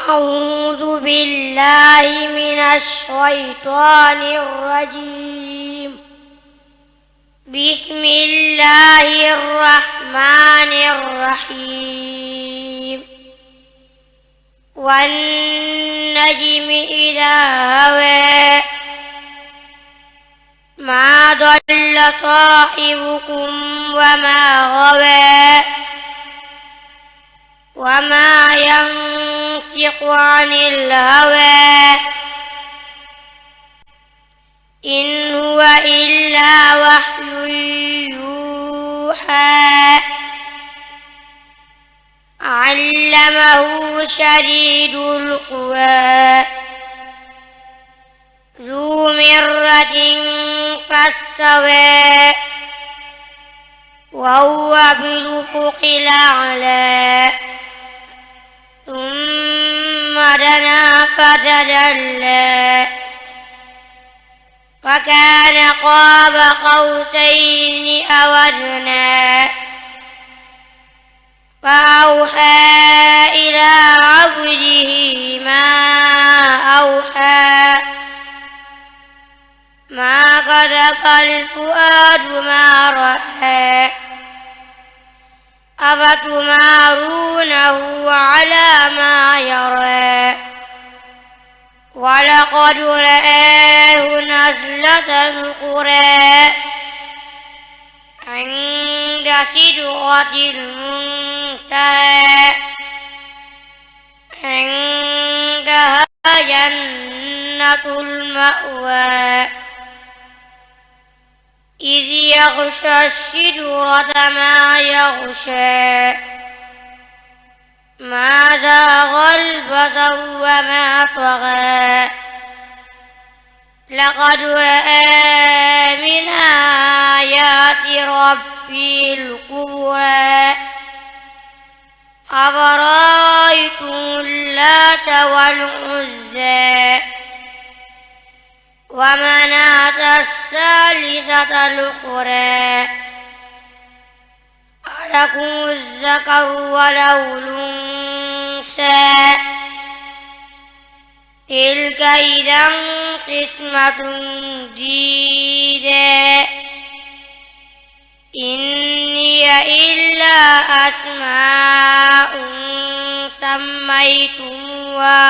أعوذ بالله من الشيطان الرجيم. بسم الله الرحمن الرحيم. والنجم إذا هوى ما ضل صاحبكم وما غوى وما ينطق عن الهوى إن هو إلا وحي يوحى علمه شديد القوى ذو مرة فاستوى وهو بالأفق الأعلى ثم دنا فتدلى فكان قاب قوسين أو أدنى فأوحى إلى عبده ما أوحى ما كذب الفؤاد ما رأى أفتمارونه على ما يرى ولقد رآه نزلة أخرى عند سدرة المنتهى عندها جنة المأوى إذ يغشى السدرة ما يغشى ما زاغ البصر وما طغى لقد رأى من آيات ربه الكبرى أفرأيتم اللات والعزى ومناة الثالثة الأخرى ألكم الذكر وله الأنثى تلك إذا قسمة ضيزى إن هي إلا أسماء سميتموها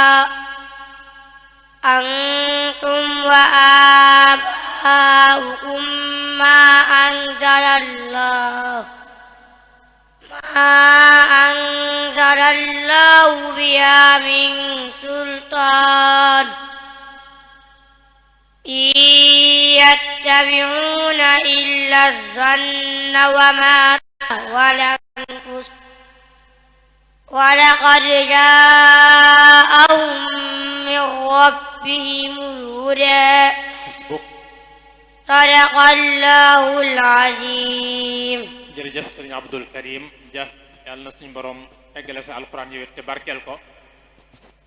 أنتم وآباؤكم ما أنزل الله بها من سلطان إن يتبعون إلا الظن وما تهوى الأنفس ولقد جاءهم من ربهم الهدى صدق الله العظيم. jërëjëf sëriñ Abdul Karim Dia yàlla na suñu borom eggale sa alxuraan yow te barkeel ko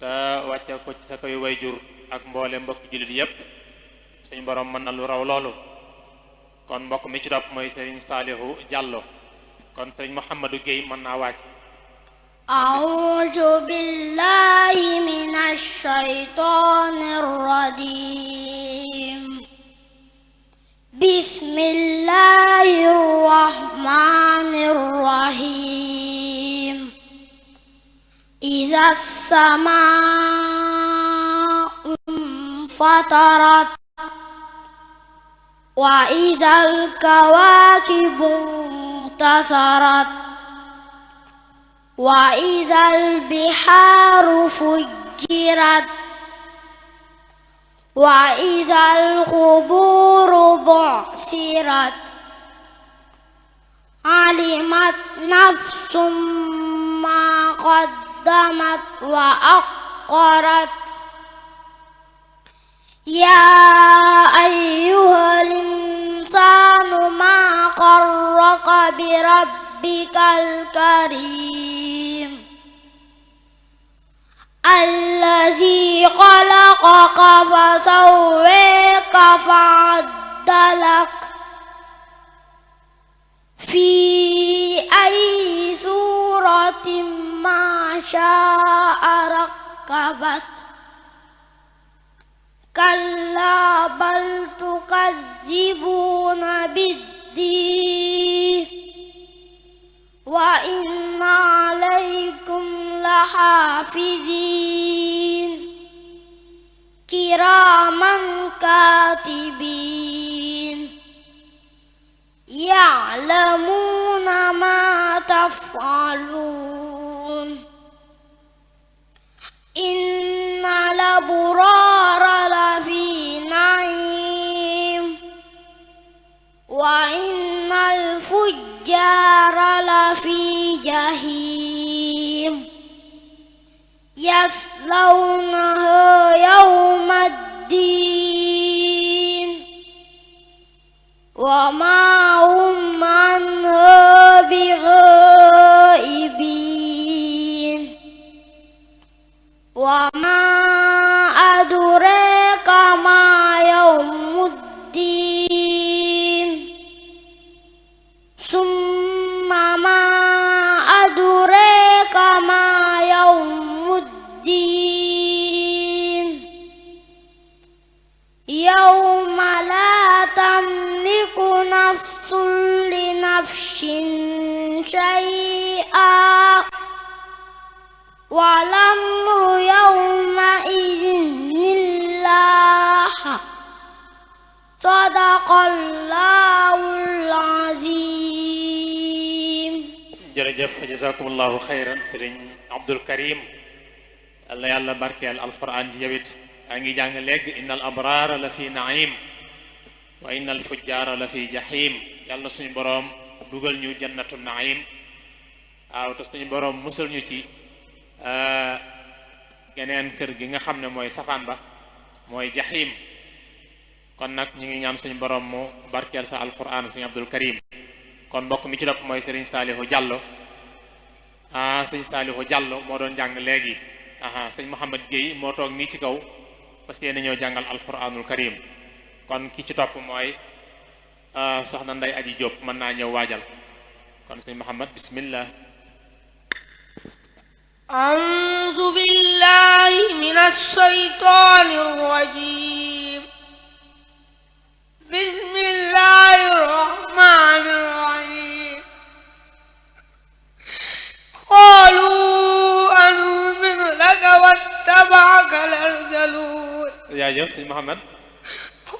te wàcce ko ci sa koy wayjur ak mboole mbokk jullit yépp suñu borom mën na lu raw loolu. kon mbokk mi ci topp mooy sëriñ Saalihu Jàllo kon sëriñ Mouhamadou Guèye mën naa wàcc. أعوذ بالله من الشيطان الرجيم. بسم الله الرحمن الرحيم. إذا السماء انفطرت وإذا الكواكب انتثرت وإذا البحار فجرت وإذا القبور بعثرت علمت نفس ما قدمت وأخرت يا أيها الإنسان ما غرك بربك الكريم الذي خلقك فسويك فعدلك في أي سورة ما شاء ركبك كذبت كلا بل تكذبون بالدين وإن عليكم لحافظين كراما كاتبين يعلمون ما تفعلون إن الأبرار لفي نعيم وإن الفجار لفي جحيم يصلونها يوم الدين وما هم عنها بغائبين وما أدراك ما يوم الدين ثم ما أدراك ما يوم الدين يوم لا تملك نفس لنفس شيئا والأمر يومئذ لله صدق الله العظيم. jërëjëf jazakumullahu xayran sëriñ Abdul Karim yàlla yàlla barkeel alquran ji yawit yaa ngi jàng léegi innal abraara la fi naim wa innal fujjaara la fi jahim yàlla na suñu boroom dugal ñu jannatu naim waaw te suñu boroom musal ñu ci geneen kër gi nga xam ne mooy safaan ba mooy jahim kon nag ñu ngi ñaan suñu boroom mu barkeel sa alquran sëriñ Abdul Karim kon mbokk mi ci topp mooy sëriñ Saalihu Jàllo sëriñ Saalihu Jàllo moo doon jàng léegi sëñ Mouhamad Gueye moo toog nii ci kaw parce que yéen ñoo jàngal alquranul karim kon ki ci topp mooy soxna Nday Aji Diop mën naa ñëw waajal kon sëñ Mouhamad bismillah. أعوذ بالله من الشيطان الرجيم بسم الله الرحمن الرحيم قالوا أنؤمن لك واتبعك الأرذلون yaa jëf sëñ Mouhamad.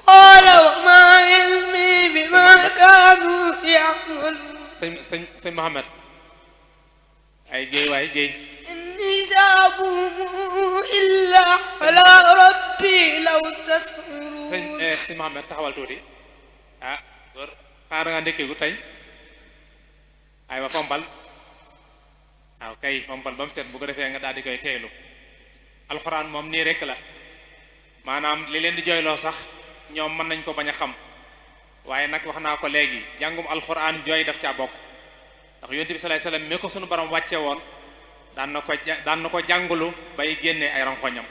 قال وما علمي بما كانوا يعملون sëñ Mouhamad ay Gueye waay Gueye إن حسابهم إلا على ربي لو تشعرون sëñ Mouhamad taxawal tuuti góor xanaa da ngaa ndekkeegu tey aywa fompal waaw kay fompal ba mu set bu ko defee nga daal di koy teelu alxuraan moom nii rekk la maanaam li leen di jooyloo sax ñoom mën nañ ko bañ a xam waaye nag wax naa ko léegi jàngum alxuraan jooy daf caa bokk ndax yonent bi sallallahu alayhi wasallam mi ko sunu borom wàcce woon daan na ko jàngulu bay génne ay ronkoñam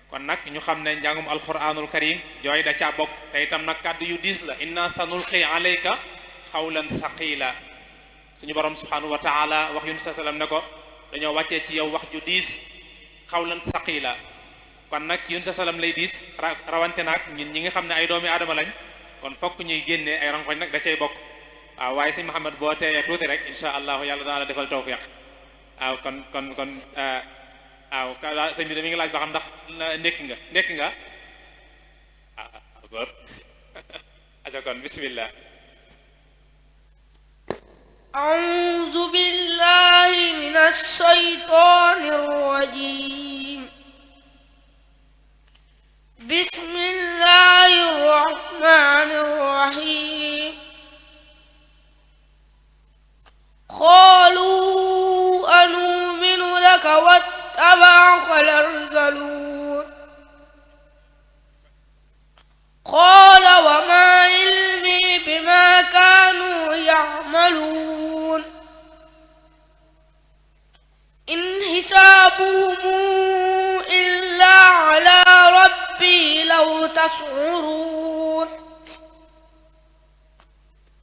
kon nag ñu xam ne njàngum alquranul karim jooy da caa bokk te itam nag kàddu yu diis la inna sanulqi alayka xawlan thaqila suñu borom subhanahu wa taala wax yunus sallam ne ko dañoo wàccee ci yow wax ju diis xawlan thaqila kon nag yunus sallam lay diis rawante nag ñun ñi nga xam ne ay doomi aadama lañ kon fokk ñuy génne ay ronkoñ nag da cay bokk waaw waaye sëñ Mouhamad boo teeyee tuuti rek insha allahu yàlla dana la defal tawfiq waaw kon waaw sëñ bi da mi ngi laaj ba xam ndax ndekki nga góor aca kon bismillah. أعوذ بالله من الشيطان الرجيم بسم الله الرحمن الرحيم قالوا أنؤمن لك واتبعك الأرذلون قال وما علمي بما كانوا يعملون إن حسابهم إلا على ربي لو تشعرون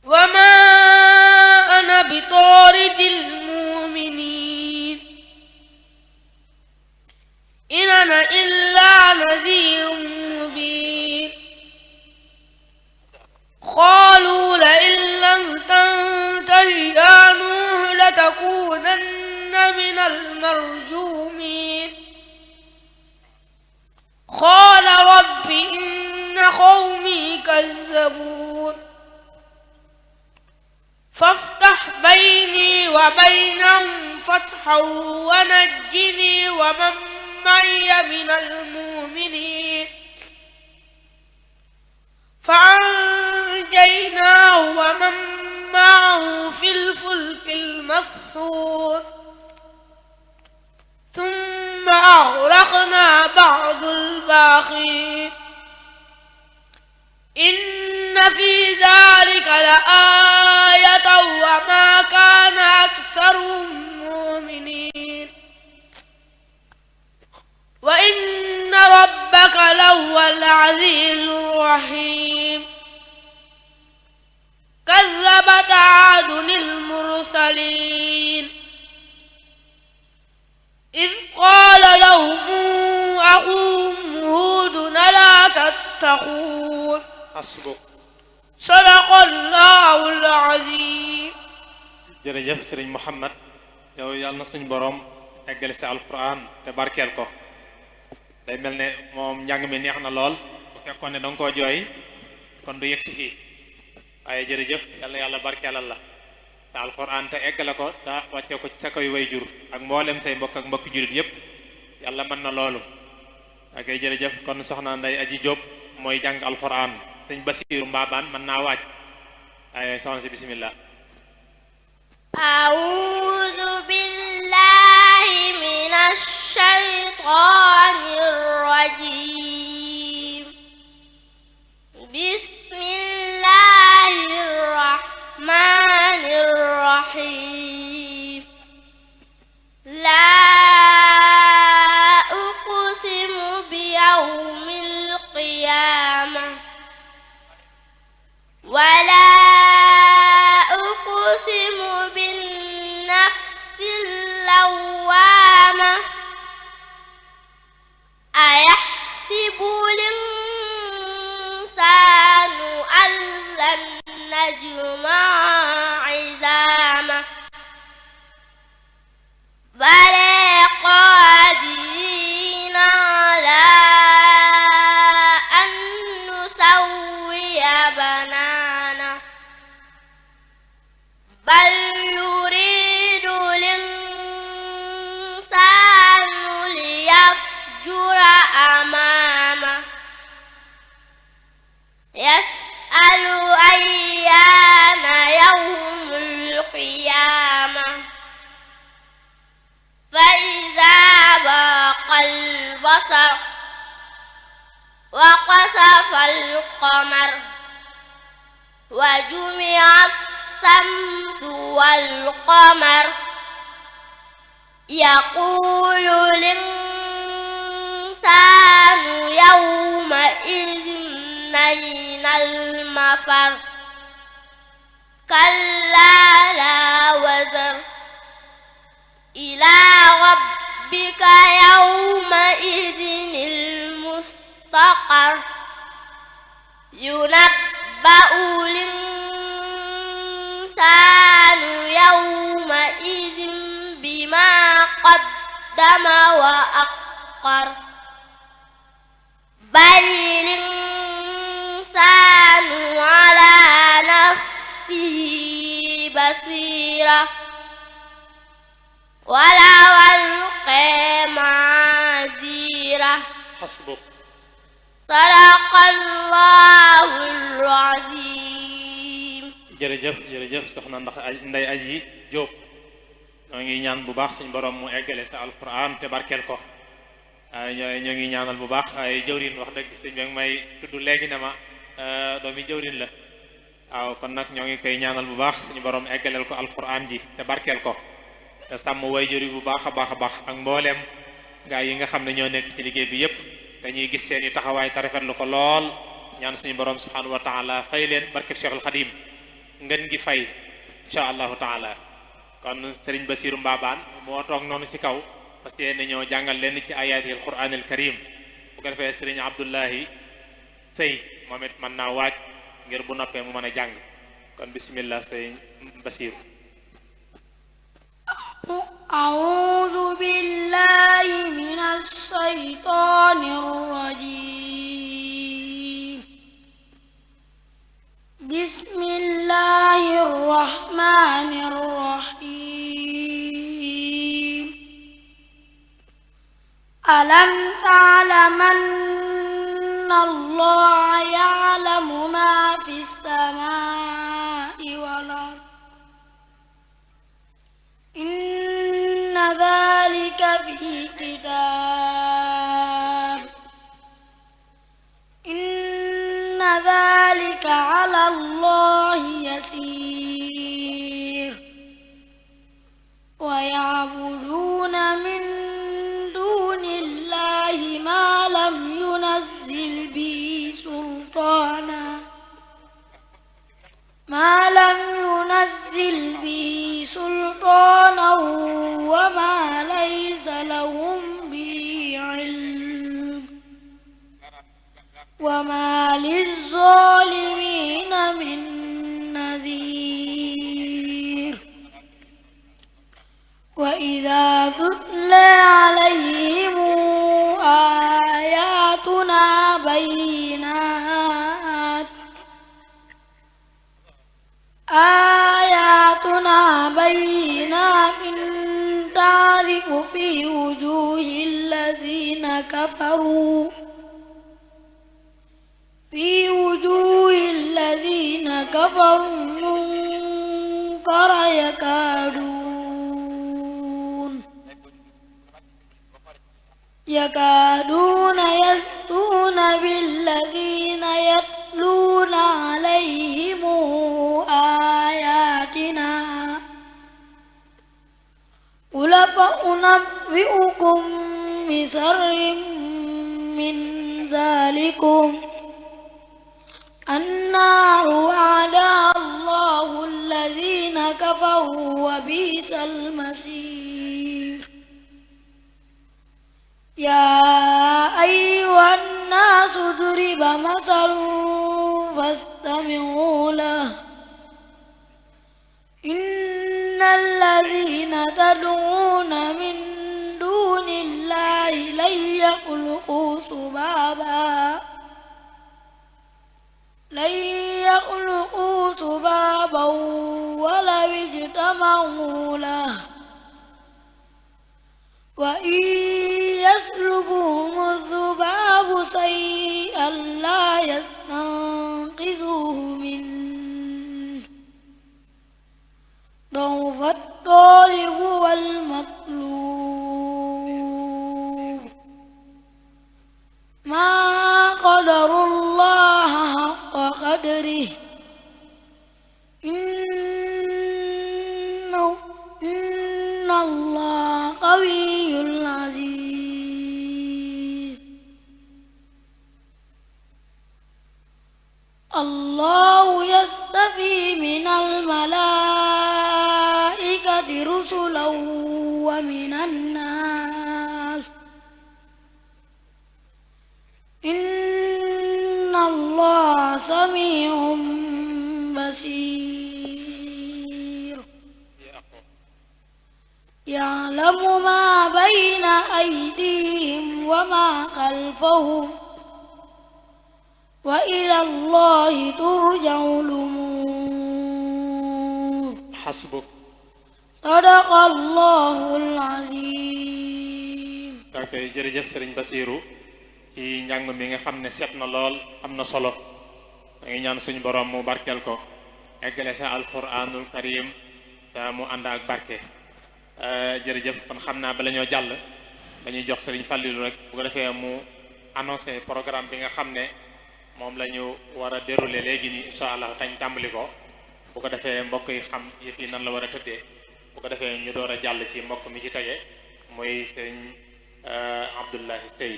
وما أنا بطارد المؤمنين بينهم فتحا ونجني ومن معي من المؤمنين فأنجيناه ومن معه في الفلك المسحور ثم أغرقنا بعد الباقين إن في ذلك لآية وما كان أكثرهم مؤمنين وإن ربك لهو العزيز الرحيم كذبت عاد المرسلين إذ قال لهم أخوهم هود ألا تتقون hasbuk. sadaqallahul aziim. jërëjëf sëriñ Muhammad yow yàlla na suñu borom eggale si alquran te barkeel ko day mel ne moom njàng mi neex na lool bu fekkoon ne danga koo jooy kon du yegg si fii waaye jërëjëf yàlla yàlla barkeelal la sa alquran te eggale ko te wàccee ko ci sa koy way jur ak mboolem say mbokk ak mbokki jurit yépp yàlla mën na loolu ak jërëjëf kon soxna Ndey Aji Jóob mooy jàng alquran sëñ Basiiru Mbaabaan mën naa waaj ay soxna si bismillah. أعوذ بالله من الشيطان الرجيم بسم الله الرحمن الرحيم لا أقسم بيوم القيامة ولا أقسم بالنفس اللوامة أيحسب الإنسان أن لن نجمع عظامه بلى قادرين على أن نسوي بنانه بل يريد الإنسان ليفجر أمامه يسأل أيان يوم القيامة فإذا برق البصر وخسف القمر وجمع الشمس والقمر يقول الإنسان يومئذ أين المفر كلا لا وزر إلى ربك يومئذ المستقر ينبأ الإنسان يومئذ بما قدم وأخر بل الإنسان على نفسه بصيرة ولو ألقى معاذيره hasbuk. sadaqallahul aziim. jërëjëf jërëjëf soxna Ndey Aji Jóob ñoo ngi ñaan bu baax suñu borom mu eggale sa alquran te barkeel ko ñoo ngi ñaanal bu baax ay jëwrin wax dëgg sëñ bi may tudd léegi ne ma doomi jëwrin la waaw kon nag ñoo ngi koy ñaanal bu baax suñu borom eggaleel ko alquran ji te barkeel ko te sàmm way jëri bu baax a baax a baax ak mbooleem gaa yi nga xam ne ñoo nekk ci liggéey bi yépp dañuy gis seen i taxawaay te rafetlu ko lool ñaan suñu borom subhanahu wa taala fay leen barkeb Cheikhul Xadim ngeen gi fay insha allahu taala kon Serigne Basiiru Mbaabaan moo toog noonu ci kaw parce que yéen ñoo jàngal leen ci ayatil Qur'anil Karim bu ko defee Serigne Abdullahi Sey moom it mën naa waaj ngir bu noppee mu mën a jàng kon bismillah Serigne Basiiru. أعوذ بالله من الشيطان الرجيم بسم الله الرحمن الرحيم آمن الله يعلم ما في السماء والأرض إن ذلك في كتاب إن ذلك على الله يسير ويعبدون من دون الله ما لم ينزل به سلطانا وما ليس لهم به علم وما للظالمين من نذير وإذا تتلى عليهم آياتنا بينات تعرف في وجوه الذين كفروا المنكر يكادون يسطون بالذين يتلون عليهم آياتنا قل فأنبئكم بشر من ذلكم النار وعدها الله الذين كفروا وبئس المصير يا أيها الناس ضرب مثل فاستمعوا له إن الذين تدعون من دون الله لن يخلقوا ذبابا ولو اجتمعوا له وإن يسلبهم الذباب شيئا لا يستنقذوه منه ضعف الطالب والمطلوب ما قدر الله حق قدره إن الله قوي عزيز الله يصطفي من الملائكة رسلا ومن الناس إن الله سميع بصير يعلم ما بين أيديهم وما خلفهم وإلى الله ترجع الأمور حسبك صدق الله العظيم. ok jërëjëf Sëriñ Basiiru ci njàng mi nga xam ne set na lool am na solo da ngi ñaan suñu borom mu barkeel ko eggale sa alquranul karim te mu ànd ak barke. jërëjëf kon xam naa bala ñoo jàll dañuy jox Sëriñ Fallilu rek bu ko defee mu annoncé programme bi nga xam ne moom la ñu war a dérouler léegi nii incha allah tañ tàmbali ko bu ko defee mbokk yi xam yëf yi nan la war a tëddee bu ko defee ñu door a jàll ci mbokk mi ci tege muy sëñ Abdullahi Sey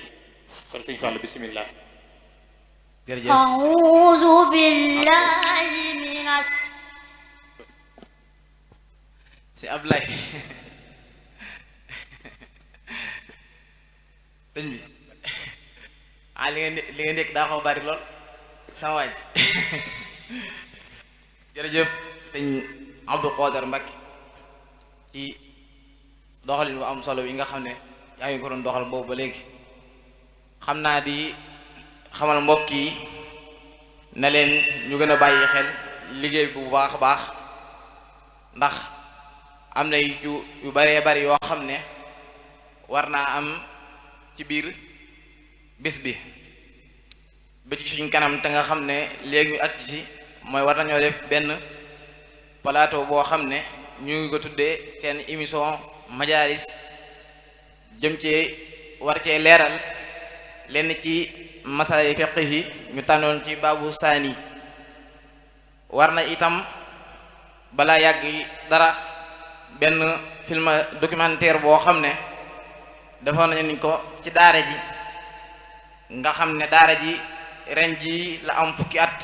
kon sëñ Fallu bismillah. jërëjëf a'uuzu billahi minas si Ablaye sëñ bi li nga nekk daa xaw bari lool sama waaj jërëjëf sëñ Abdou Khadar Mbacké ci doxalin bu am solo yi nga xam ne yaa ngi ko doon doxal boobu ba léegi xam naa di xamal mbokk yi ne leen ñu gën a bàyyi xel liggéey bu baax a baax ndax am na yu baree bari yoo xam ne war naa am ci biir bis bi ba ci suñ kanam te nga xam ne léegi ñu ak ci mooy war nañoo def benn plateau boo xam ne ñu ngi ko tuddee seen émission majaalis jëm ci war cee leeral lenn ci masala yi fiqh yi ñu tànnoon ci baabu saani war na itam balaa yàgg dara benn film documentaire boo xam ne defoon nañu ko ci daara ji nga xam ne daara ji ren ji la am fukki at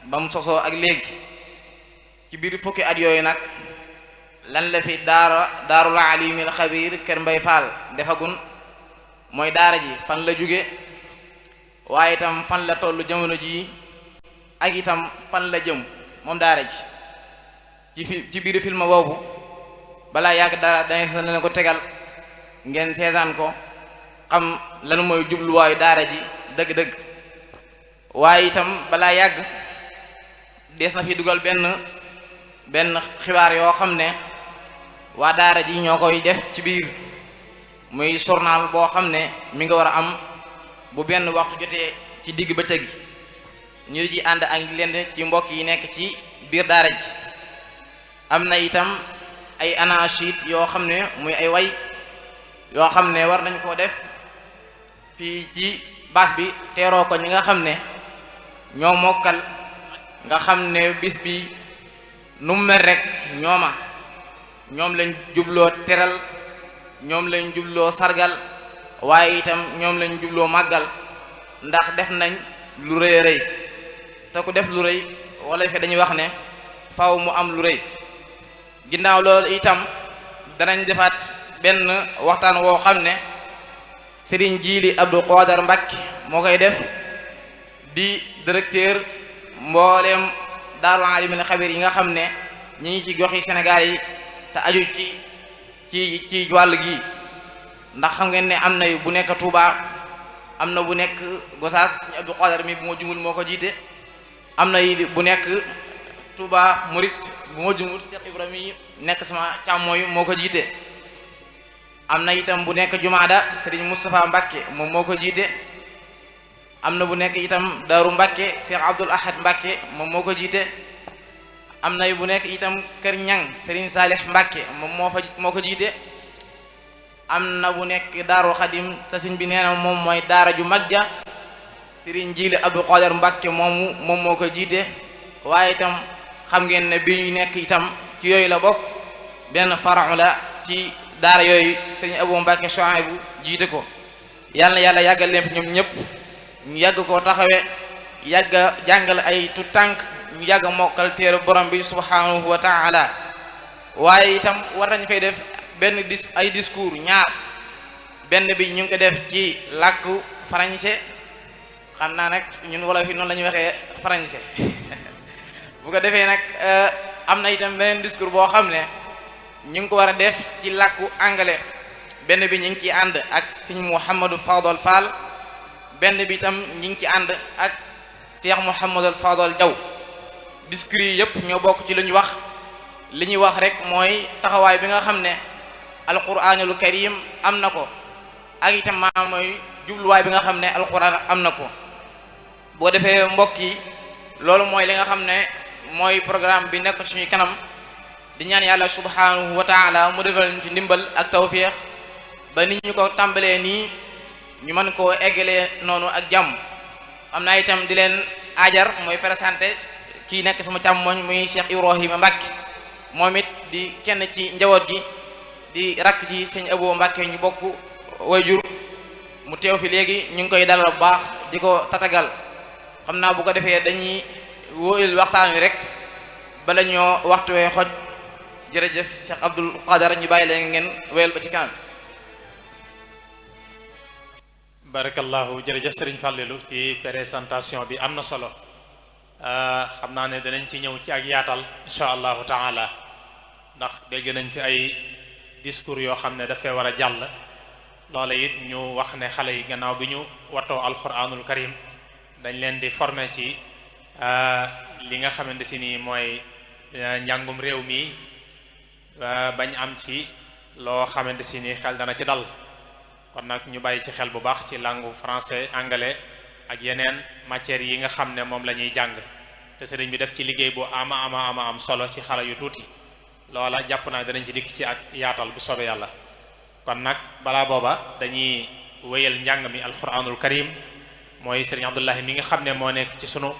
ba mu sosoo ak léegi ci biir fukki at yooyu nag lan la fi daarul alimil xabiir kër Mbay Fall defagun mooy daara ji fan la jóge waaye itam fan la tollu jamono ji ak itam fan la jëm moom daara ji ci biir film boobu balaa yàgg dara dañuy sa leen ko tegal ngeen seetaan ko xam lan mooy jubluwaayu daara ji dëgg-dëgg waaye itam balaa yàgg dees na fi dugal benn xibaar yoo xam ne waa daara ji ñoo koy def ci biir muy journal boo xam ne mi nga war a am bu benn waxtu jotee ci digg bëccëg gi ñu di ci ànd ak leen ci mbokk yi nekk ci biir daara ji am na itam ay anachid yoo xam ne muy ay way yoo xam ne war nañ koo def fii ci baas bi teeroo ko ñi nga xam ne ñoo mokkal nga xam ne bis bi nu mu mel rek ñoom lañ jubloo teral ñoom lañ jubloo sargal waaye itam ñoom lañ jubloo màggal ndax def nañ lu rëy rëy te ku def lu rëy wala fe dañuy wax ne faaw mu am lu rëy ginnaaw loolu itam danañ defaat benn waxtaan woo xam ne Serigne Jili Abdou Qadir Mbacke moo koy def di directeur mbooleem daarul alimil xabir yi nga xam ne ñi ngi ci goxi Sénégal yi te aju ci wàll gi ndax xam ngeen ne am na bu nekk Touba am na bu nekk Gosaas Abdou Qadir mi bu ma jumul moo ko jiite am na bu nekk Touba Murit bu ma jumul Cheikh Ibrahima yi nekk sama càmmooy moo ko jiite am na itam bu nekk Jumaada Serigne Moustapha Mbacke moom moo ko jiite am na bu nekk itam Daaru Mbacke Cheikh Abdoul Ahad Mbacke moom moo ko jiite am na bu nekk itam Kër Ñang Serigne Salih Mbacke moom moo ko jiite am na bu nekk Daaru Xadim te sëñ bi nee na moom mooy daara ju mag ja Serigne Jili Abdou Qadir Mbacke moom moo ko jiite waaye itam xam ngeen ne bi ñu nekk itam ci yooyu la bokk benn faraw la ci daara yooyu Serigne Abou Mbacke Chouaïbou jiite ko yàlla na yàlla yàggal leen fi ñoom ñëpp ñu yàgg koo taxawee yàgg a jàngal ay tu tànk ñu yàgg a mokkal téere borom bi subhanahu wa taala waaye itam war nañ fay def ay discours ñaar benn bi ñu ngi ko def ci làkku français xam naa nag ñun wolof yi noonu la ñuy waxee français bu ko defee nag am na itam beneen discours boo xam ne ñu ngi ko war a def ci làkku anglais benn bi ñu ngi ciy ànd ak Sëñ Mouhamadou Fadol Fall benn bi itam ñu ngi ci ànd ak Cheikh Mouhamadou Fadol Diaw discours yi yëpp ñoo bokk ci lu ñu wax li ñuy wax rek mooy taxawaay bi nga xam ne alquranul karim am na ko ak itam maanaam mooy jubluwaay bi nga xam ne alquran am na ko boo defee mbokk yi loolu mooy li nga xam ne mooy programme bi nekk suñu kanam di ñaan yàlla subhanahu wa taala mu defal ñu ci ndimbal ak tawfiq ba nit ñu ko tàmbalee nii ñu mën koo eggalee noonu ak jàmm am naa itam di leen ajar mooy présenté kii nekk sama càmmoñ muy Cheikh Ibrahima Mbacke moom it di kenn ci njaboot gi di rakk ci sëñ Abou Mbacke ñu bokk wayjur mu teew fi léegi ñu ngi koy dalal bu baax di ko tatagal xam naa bu ko defee dañuy wóoyal waxtaan wi rek bala ñoo waxtuwee xoj jërëjëf Cheikh Abdoul Qadir ñu bàyyi leen ngeen wéyal ba ci kanam. barakallahu jërëjëf Serigne Fallilou ci présentation bi am na solo xam naa ne danañ ci ñëw ci ak yaatal insha allahu taala ndax dégg nañ fi ay discours yoo xam ne dafay war a jàll loola it ñu wax ne xale yi gannaaw bi ñu wattoo alquranul karim dañ leen di former ci li nga xamante si nii mooy njàngum réew mi bañ am ci loo xamante si nii xel dana ci dal kon nag ñu bàyyi ci xel bu baax ci langue français anglais ak yeneen matières yi nga xam ne moom la ñuy jàng te sëriñ bi def ci liggéey bu ama am solo ci xale yu tuuti loola jàpp naa danañ ci dikk ci ak yaatal bu soobee yàlla. kon nag balaa booba dañuy wéyal njàng mi alquranul karim mooy sëriñ Abdullahi mi nga xam ne moo nekk ci sunu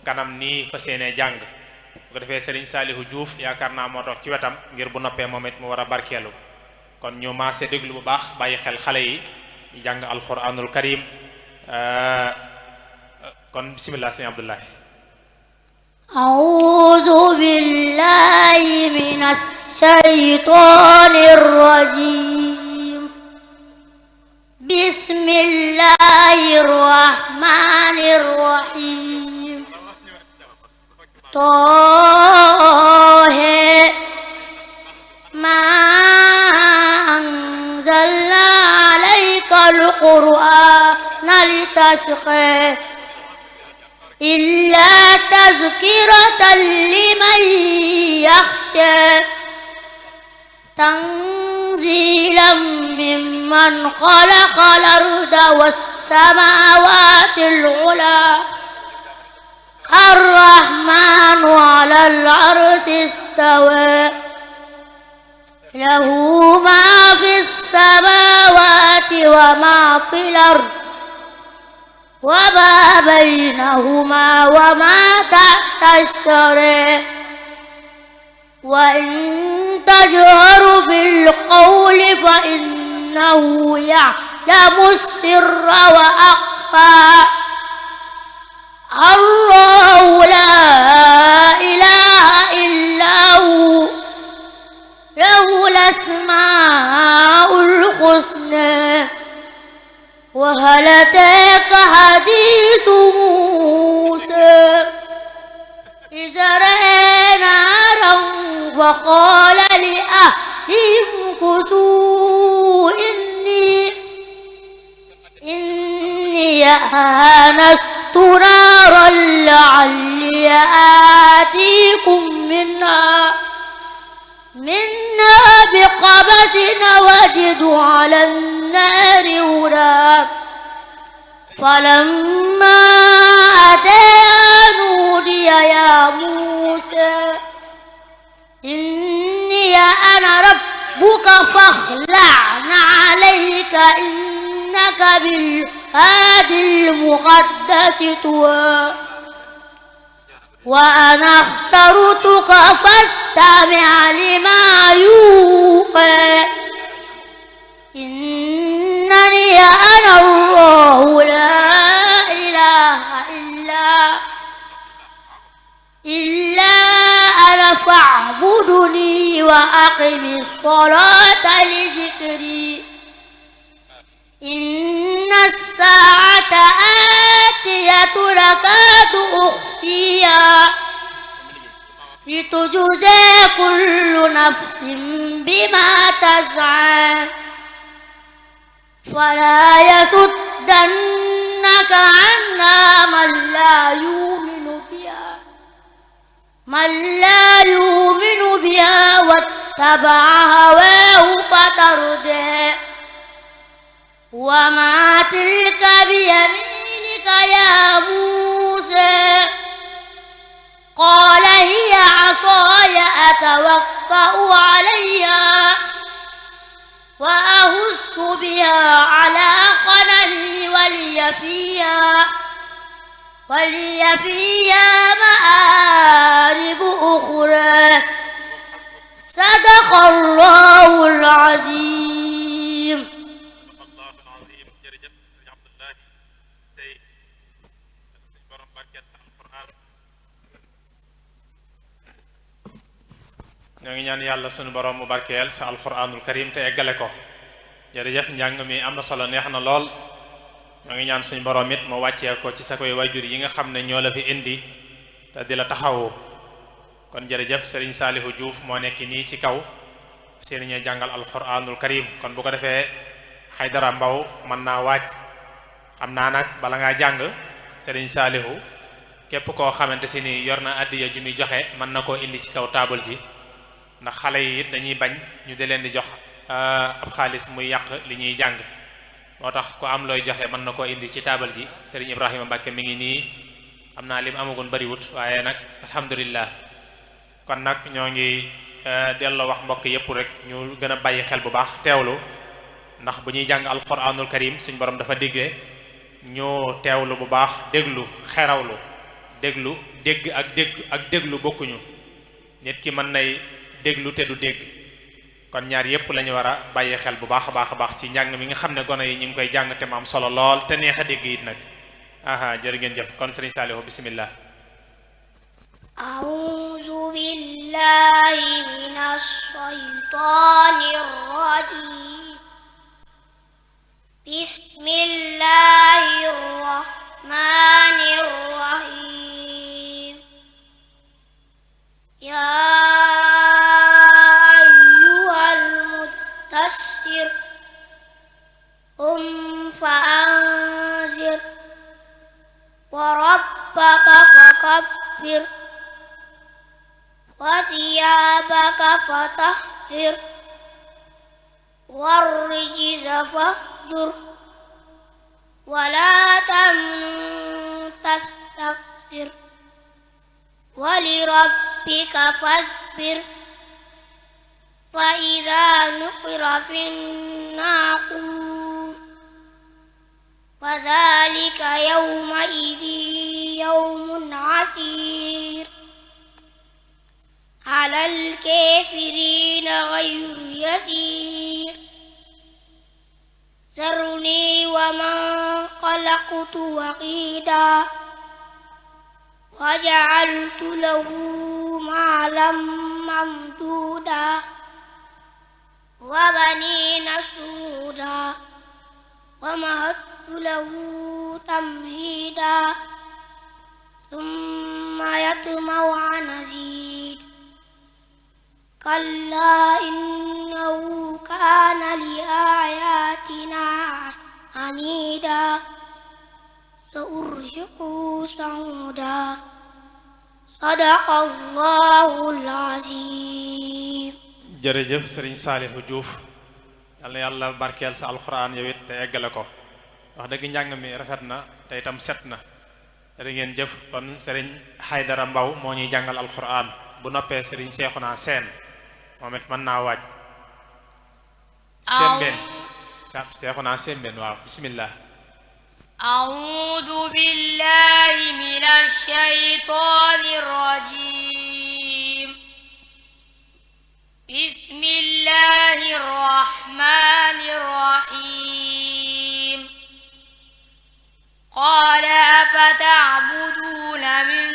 kanam nii fas yéenee jàng bu ko defee sëriñ Saalihu Diouf yaakaar naa moo toog ci wetam ngir bu noppee moom it mu war a barkeelu kon ñu maase déglu bu baax bàyyi xel xale yi ñu jàng alquranul karim kon bismillah sëriñ Abdullahi. أعوذ بالله من الشيطان الرجيم بسم الله الرحمن الرحيم طه ما أنزلنا عليك القرآن لتشقى إلا تذكرة لمن يخشى تنزيلا ممن خلق الأرض والسماوات العلى الرحمن على العرش استوى له ما في السماوات وما في الأرض وما بينهما وما تحت الثرى وإن تجهر بالقول فإنه يعلم السر وأخفى الله لا إله إلا هو له الأسماء الحسنى وهل أتاك حديث موسى إذ رأى نارا فقال لأهلهم كثوا إني آنست نارا لعلي آتيكم منها بقبس وجد على النار هدى فلما أتاها نودي يا موسى إني أنا ربك فاخلع عليك إنك بالهادي المقدس طوى وأنا اخترتك فاستمع لما يوحى إنني أنا الله لا إله إلا أنا فاعبدني وأقم الصلاة لذكري إن الساعة آتية أكاد أخفيها لتجزى كل نفس بما تسعى فلا يصدنك عنها من لا يؤمن بها واتبع هواه فتردى وما تلك بيمينك يا موسى قال هي عصاي أتوكأ عليها وأهش بها على غنمي ولي فيها مآرب أخرى صدق الله العظيم. ñoo ngi ñaan yàlla sunu borom mu barkeel sa alquranul karim te eggale ko jërëjëf njàng mi am na solo neex na lool ñoo ngi ñaan suñu borom it mu wàccee ko ci sa koy wayjur yi nga xam ne ñoo la fi indi te di la taxawu kon jërëjëf Serigne Saalihu Diouf moo nekk nii ci kaw seen ñuy jàngal alquranul karim kon bu ko defee Haydara Mbaw mën naa wàcc xam naa nag bala ngaa jàng Serigne Saalihu képp koo xamante si ni yor na addiya ju muy joxe mën na koo indi ci kaw taabal ji ndax xale yi it dañuy bañ ñu di leen di jox ab xaalis muy yàq li ñuy jàng moo tax ku am looy joxe mën na koo indi ci taabal ji Serigne Ibrahima Mbacke mi ngi nii xam naa lim amagoon bariwut waaye nag alhamdulillah kon nag ñoo ngi delloo wax mbokk yépp rek ñu gën a bàyyi xel bu baax teewlu ndax bu ñuy jàng alquranul karim suñ borom dafa diggee ñu teewlu bu baax déglu xerawlu déglu dégg ak déglu bokkuñu nit ki mën nay déglu te du dégg kon ñaar yépp la ñu war a bàyyi xel bu baax a baax a baax ci njàng mi nga xam ne gone yi ñu ngi koy jàng te mu am solo lool te neex a dégg it nag aha jërë ngeen jëf kon Serigne Saliou bismillah أعوذ بالله من الشيطان الرجيم بسم الله الرحمن الرحيم يا أيها المدثر قم فأنذر وربك فكبر وثيابك فطهر والرجز فاهجر ولا تمنن تستكثر ولربك فاصبر فإذا نقر في الناقور فذلك يومئذ يوم عسير على الكافرين غير يسير ذرني ومن خلقت وحيدا وجعلت له مالا ممدودا وبنين شهودا ومهدت له تمهيدا ثم يطمع أن أزيد كلا إنه كان لآياتنا عنيدا سأرهقه صعودا صدق الله العظيم jërëjëf Serigne Saliou Diouf yal na yàlla barkeel sa alxuraan yow it te eggale ko wax dëgg njàng mi rafet na te itam set na jërë ngeen jëf kon Serigne Haydara Mbaw moo ñuy jàngal alxuraan bu noppee Serigne Cheikhouna Sène moom it mën naa waaj Sembène Cheikhouna Sembène waaw bismillah أعوذ بالله من الشيطان الرجيم بسم الله الرحمن الرحيم قال أفتعبدون من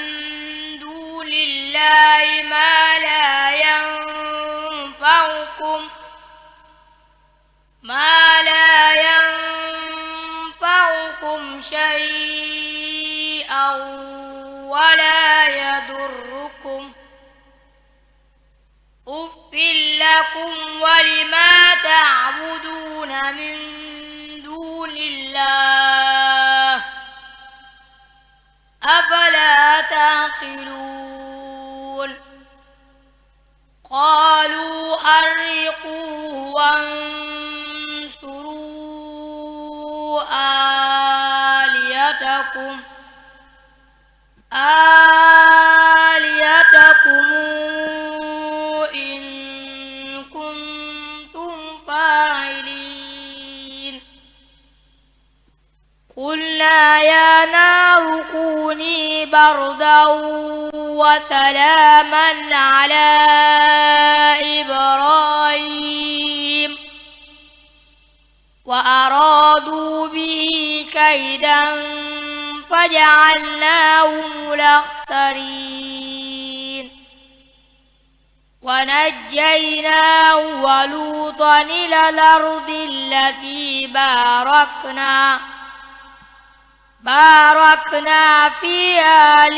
دون الله ما لا ينفعكم شيئا ولا يضركم أف لكم ولما تعبدون من دون الله أفلا تعقلون قالوا حرقوه وانصروا آليتكم إن كنتم فاعلين قلنا يا نار كوني بردا وسلاما على إبراهيم وأرادوا به كيدا فجعلناهم الأخسرين ونجيناه ولوطا إلى الأرض التي باركنا فيها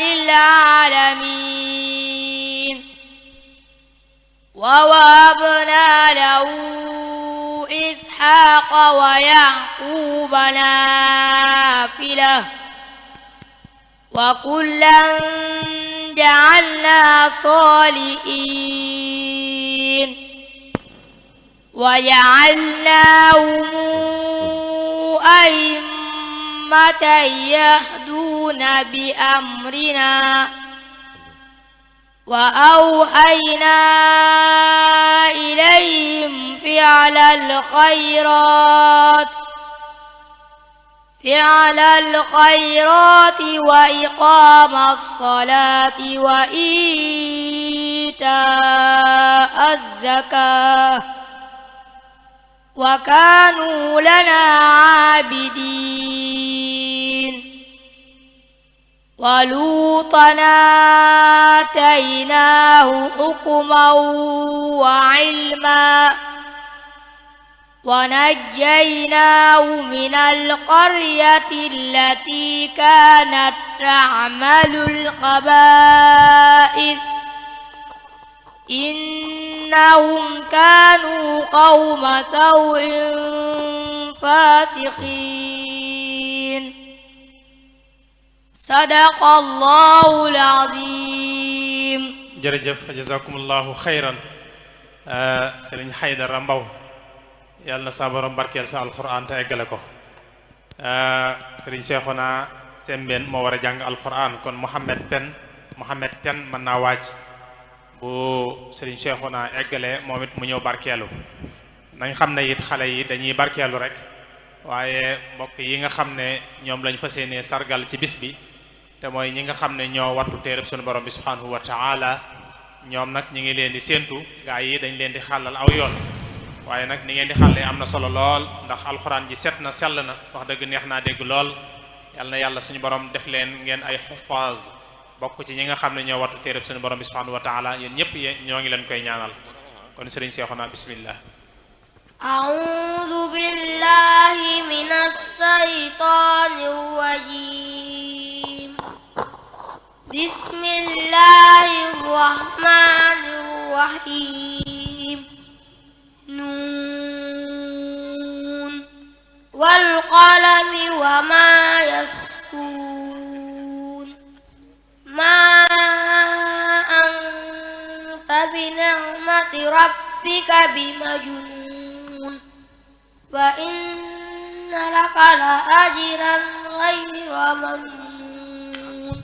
للعالمين ووهبنا له إسحاق ويعقوب نافلة وكلا جعلنا صالحين وجعلناهم أئمة يهدون بأمرنا وأوحينا إليهم فعل الخيرات وإقام الصلاة وإيتاء الزكاة وكانوا لنا عابدين ولوطا آتيناه حكما وعلما ونجيناه من القرية التي كانت تعمل الخبائث إنهم كانوا قوم سوء فاسقين صدق الله العظيم. jërëjëf jazakumullahu xayran Sëriñ Haydara Mbaw yàlla na sa borom barkeel sa alquran te eggale ko. Sëriñ Seexuna Sembeen moo war a jàng alquran kon Mohamed Pen mën naa waaj bu Sëriñ Seexuna eggale moom it mu ñëw barkeelu. nañ xam ne it xale yi dañuy barkeelu rek waaye mbokk yi nga xam ne ñoom lañ fas yéenee sargal ci bis bi te mooy ñi nga xam ne ñoo wattu téereb sunu borom bi subhanahu wa ta'ala ñoom nag ñi ngi leen di séentu gaa yi dañ leen di xàllal aw yoon waaye nag ni ngeen di xàllee am na solo lool ndax alxuraan ji set na sell na wax dëgg neex naa dégg lool yal na yàlla suñu borom def leen ngeen ay xufaaz bokk ci ñi nga xam ne ñoo wattu téereb suñu borom bi subhanahu wa ta'ala yéen ñëpp ñoo ngi leen koy ñaanal kon sëriñ Seexuna bismillah. أعوذ بالله من الشيطان الرجيم بسم الله الرحمن الرحيم نون والقلم وما يسطرون ما أنت بنعمة ربك بمجنون وإن لك لأجرا غير ممنون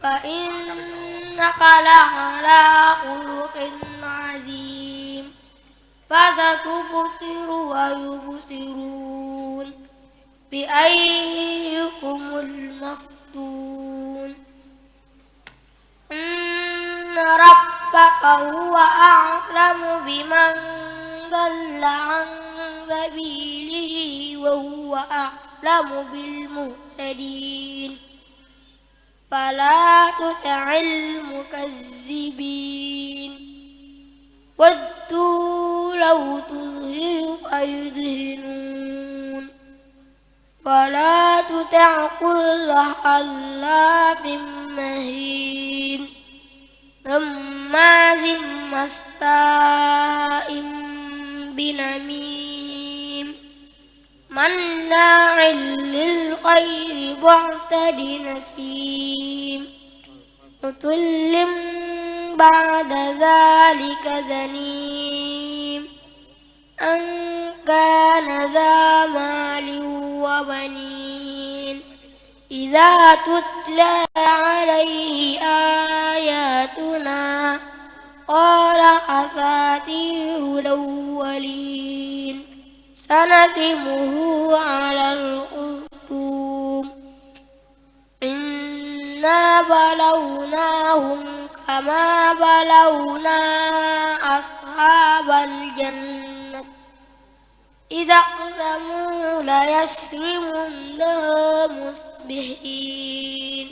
وإنك لعلى خلق عظيم فستبصر ويبصرون بأيكم المفتون إن ربك هو أعلم بمن ضل عن سبيله وهو أعلم بالمهتدين فلا تطع المكذبين ودوا لو تدهن فيدهنون ولا تطع كل حلاف مهين هماز مشاء بنميم مناع للخير معتد نسيم عتل بعد ذلك زنيم أن كان ذا مال وبنين إذا تتلى عليه آياتنا قال أساطير الأولين سنسمه على الخرطوم إنا بلوناهم كما بلونا أصحاب الجنة إذا أقسموا ليسرمنها مصبحين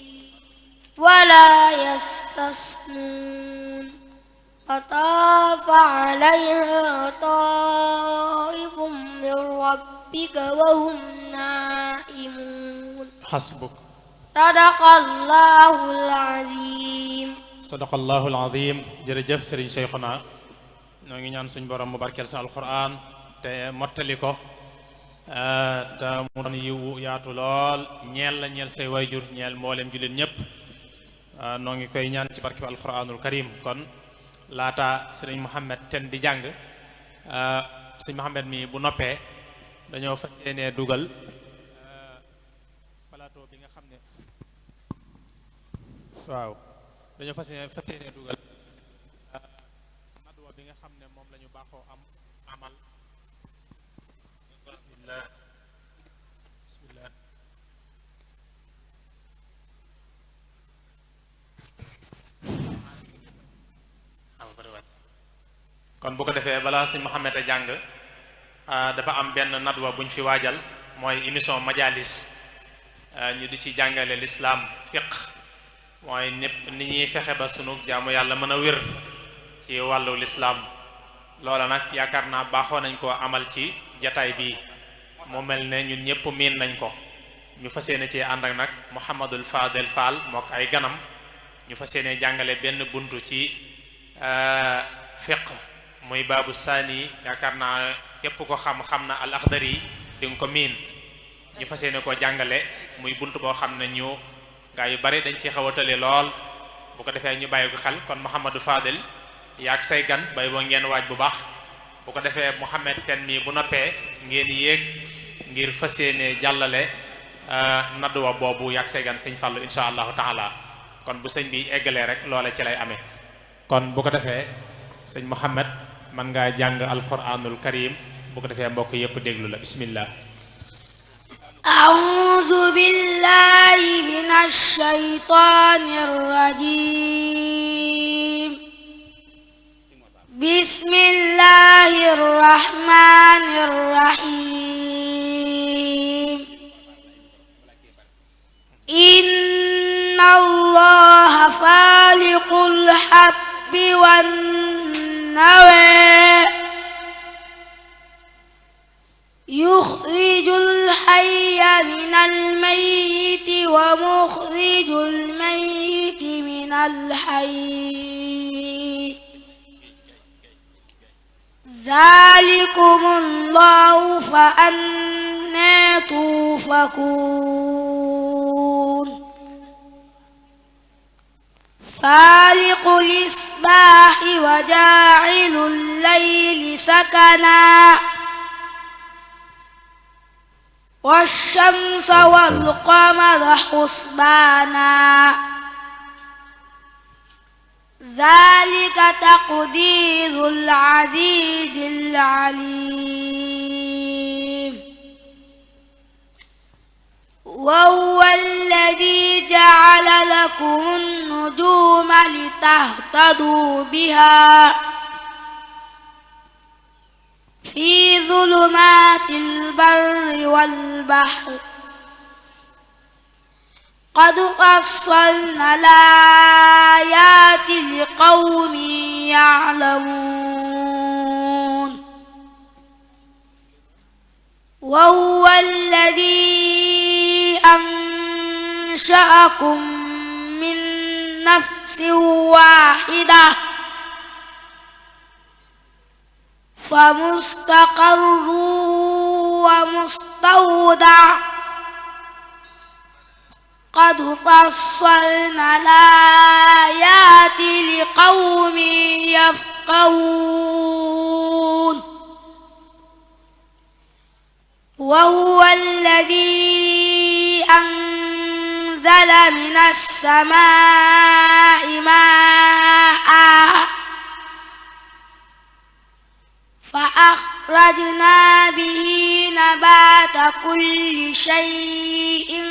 ولا يستثنون فطاف عليها طائف من ربك وهم نائمون حسبك صدق الله العظيم sadaqallahu alazim jërëjëf sëriñ Seexuna ñoo ngi ñaan suñu borom mu barkeel sa alquran te mottali ko te mu doon yiwu yaatu lool ñeel la ñeel say wayjur ñeel mboolem jullit ñëpp noo ngi koy ñaan ci barke alquranul karim kon laata sëriñ Mohamed ten di jàng sëriñ Mohamed mi bu noppee dañoo fas yéenee dugal waaw dañoo fas yéene dugal nadwa bi nga xam ne moom la ñu baaxoo amal bismillah kon bu ko defee balaa sëñ Mouhamed a jàng dafa am benn nadwa buñ fi waajal mooy émission majalis ñu di ci jàngale l'islam fiqh mooy ñépp ni ñuy fexe ba sunu jaamu yàlla mën a wér ci wàllu l'islam loola nag yaakaar naa baaxoo nañ ko amal ci jataay bii mu mel ne ñun ñëpp miin nañ ko ñu fas yéene ci ànd ak nag Mouhamadul Fadel Fall mook ay ganam ñu fas yéene jàngale benn buntu ci fiqh muy baabu saani yaakaar naa képp ko xam na al Akhdari di nga ko miin ñu fas yéene koo jàngale muy bunt boo xam ne ñu gaa yu bari dañ ci xaw a tële lool bu ko defee ñu bàyyi ko xel kon Mouhamadou Fadel yaag say gan bay boo ngeen waaj bu baax bu ko defee Mouhamed ten mi bu noppee ngeen yéeg ngir fas yéene jàllale nadduwa boobu yaag say gan sëñ Fallou insha allahu taala kon bu sëñ bi eggalee rek loola ci lay amee kon bu ko defee sëñ Mouhamed man ngaa jàng alquranul karim bu ko defee mbokk yépp déglu la bismillah أعوذ بالله من الشيطان الرجيم بسم الله الرحمن الرحيم إن الله فالق الحب والنوى يخرج الحي من الميت ومخرج الميت من الحي ذلكم الله فأنى توفكون فالق الإصباح وجاعل الليل سكنا والشمس والقمر حسبانا ذلك تقدير العزيز العليم وهو الذي جعل لكم النجوم لتهتدوا بها في ظلمات البر والبحر قد فصلنا الآيات لقوم يعلمون وهو الذي أنشأكم من نفس واحدة فمستقر ومستودع قد فصلنا الآيات لقوم يفقهون وهو الذي أنزل من السماء ماء فأخرجنا به نبات كل شيء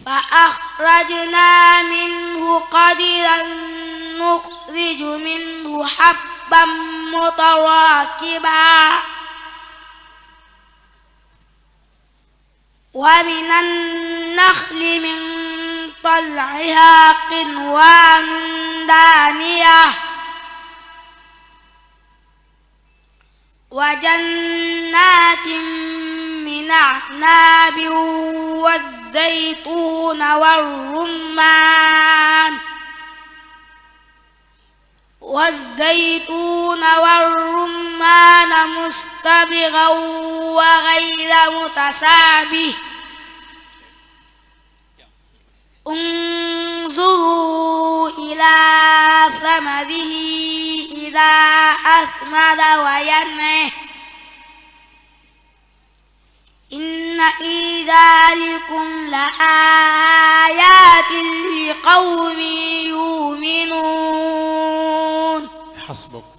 فأخرجنا منه قدرا نخرج منه حبا متراكبا ومن النخل من طلعها قنوان دانية وجنات من أعناب والزيتون والرمان مستبغا وغير متسابه انظروا إلى ثمره إذا أثمر وينعه في ذلكم لآيات لقوم يؤمنون. حسبك.